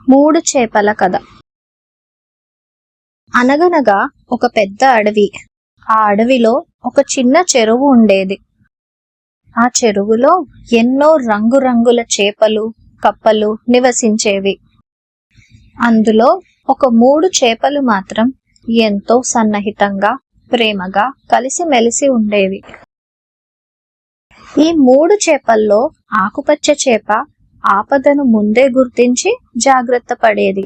మూడు చేపల కథ. అనగనగా ఒక పెద్ద అడవి. ఆ అడవిలో ఒక చిన్న చెరువు ఉండేది. ఆ చెరువులో ఎన్నో రంగురంగుల చేపలు, కప్పలు నివసించేవి. అందులో ఒక మూడు చేపలు మాత్రం ఎంతో సన్నిహితంగా, ప్రేమగా కలిసిమెలిసి ఉండేవి. ఈ మూడు చేపల్లో ఆకుపచ్చ చేప ఆపదను ముందే గుర్తించి జాగ్రత్త పడేది.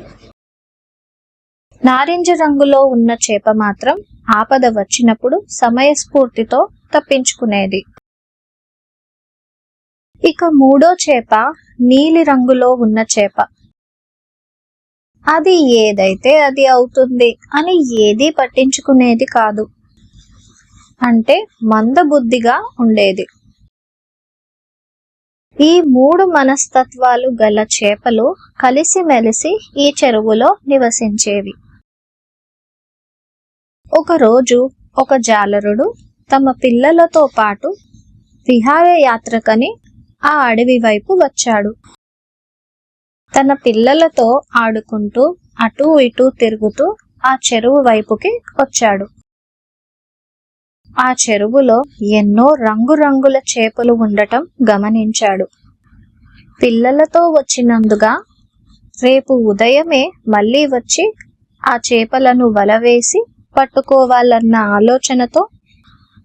నారింజ రంగులో ఉన్న చేప మాత్రం ఆపద వచ్చినప్పుడు సమయస్ఫూర్తితో తప్పించుకునేది. ఇక మూడో చేప నీలి రంగులో ఉన్న చేప. అది ఏదైతే అది అవుతుంది అని ఏదీ పట్టించుకునేది కాదు. అంటే మందబుద్ధిగా ఉండేది. ఈ మూడు మనస్తత్వాలు గల చేపలు కలిసిమెలిసి ఈ చెరువులో నివసించేవి. ఒకరోజు ఒక జాలరుడు తమ పిల్లలతో పాటు విహారయాత్రకని ఆ అడవి వైపు వచ్చాడు. తన పిల్లలతో ఆడుకుంటూ అటూ ఇటూ తిరుగుతూ ఆ చెరువు వైపుకి వచ్చాడు. ఆ చెరువులో ఎన్నో రంగురంగుల చేపలు ఉండటం గమనించాడు. పిల్లలతో వచ్చినందుగా రేపు ఉదయమే మళ్ళీ వచ్చి ఆ చేపలను వలవేసి పట్టుకోవాలన్న ఆలోచనతో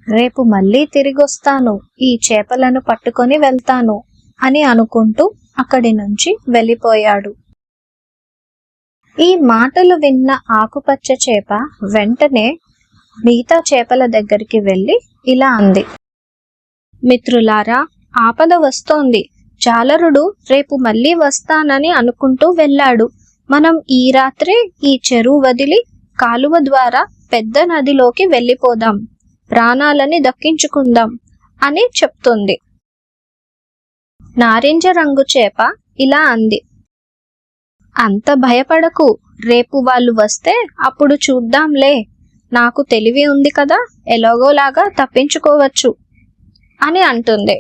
రేపు మళ్ళీ తిరిగొస్తాను, ఈ చేపలను పట్టుకొని వెళ్తాను అని అనుకుంటూ అక్కడి నుంచి వెళ్ళిపోయాడు. ఈ మాటలు విన్న ఆకుపచ్చ చేప వెంటనే మిగతా చేపల దగ్గరికి వెళ్ళి ఇలా అంది: మిత్రులారా, ఆపద వస్తోంది. జాలరుడు రేపు మళ్ళీ వస్తానని అనుకుంటూ వెళ్ళాడు. మనం ఈ రాత్రే ఈ చెరువు వదిలి కాలువ ద్వారా పెద్ద నదిలోకి వెళ్ళిపోదాం, ప్రాణాలని దక్కించుకుందాం అని చెప్తుంది. నారింజ రంగు చేప ఇలా అంది: అంత భయపడకు, రేపు వాళ్ళు వస్తే అప్పుడు చూద్దాంలే, నాకు తెలివి ఉంది కదా, ఎలాగోలాగా తప్పించుకోవచ్చు అని అంటుంది.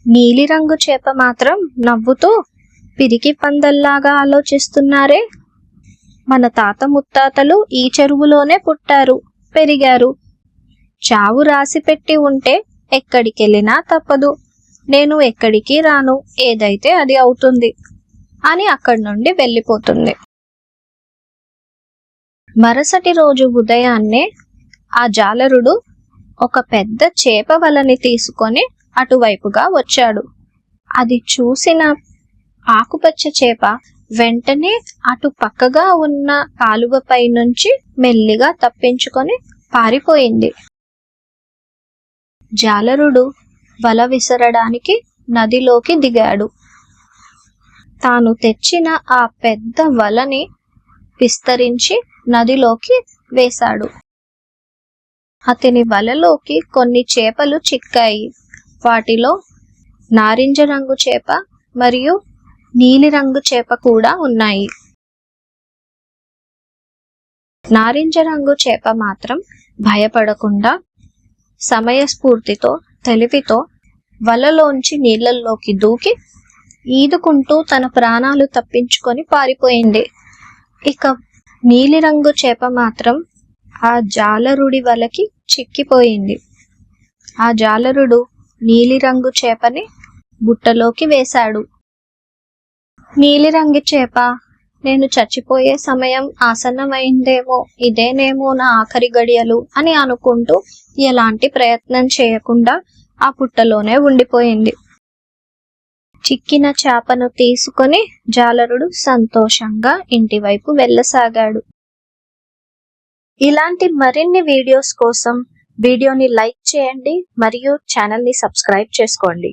నీలిరంగు చేప మాత్రం నవ్వుతూ, పిరికి పందల్లాగా ఆలోచిస్తున్నారే, మన తాత ముత్తాతలు ఈ చెరువులోనే పుట్టారు, పెరిగారు. చావు రాసి పెట్టి ఉంటే ఎక్కడికెళ్ళినా తప్పదు, నేను ఎక్కడికి రాను, ఏదైతే అది అవుతుంది అని అక్కడి నుండి వెళ్ళిపోతుంది. మరుసటి రోజు ఉదయాన్నే ఆ జాలరుడు ఒక పెద్ద చేప వలని తీసుకొని అటువైపుగా వచ్చాడు. అది చూసిన ఆకుపచ్చ చేప వెంటనే అటు పక్కగా ఉన్న కాలువపై నుంచి మెల్లిగా తప్పించుకొని పారిపోయింది. జాలరుడు వల విసరడానికి నదిలోకి దిగాడు. తాను తెచ్చిన ఆ పెద్ద వలని విస్తరించి నదిలోకి వేశాడు. అతని వలలోకి కొన్ని చేపలు చిక్కాయి. వాటిలో నారింజ రంగు చేప మరియు నీలిరంగు చేప కూడా ఉన్నాయి. నారింజ రంగు చేప మాత్రం భయపడకుండా సమయస్ఫూర్తితో, తెలివితో వలలోంచి నీళ్ళల్లోకి దూకి ఈదుకుంటూ తన ప్రాణాలు తప్పించుకొని పారిపోయింది. ఇక నీలిరంగు చేప మాత్రం ఆ జాలరుడి వలకి చిక్కిపోయింది. ఆ జాలరుడు నీలిరంగు చేపని బుట్టలోకి వేశాడు. నీలిరంగు చేప, నేను చచ్చిపోయే సమయం ఆసన్నమైందేమో, ఇదేనేమో నా ఆఖరి గడియలు అని అనుకుంటూ ఎలాంటి ప్రయత్నం చేయకుండా ఆ పుట్టలోనే ఉండిపోయింది. చిక్కిన చేపను తీసుకొని జాలరుడు సంతోషంగా ఇంటివైపు వెళ్ళసాగాడు. ఇలాంటి మరిన్ని వీడియోస్ కోసం వీడియోని లైక్ చేయండి మరియు ఛానల్ని సబ్స్క్రైబ్ చేసుకోండి.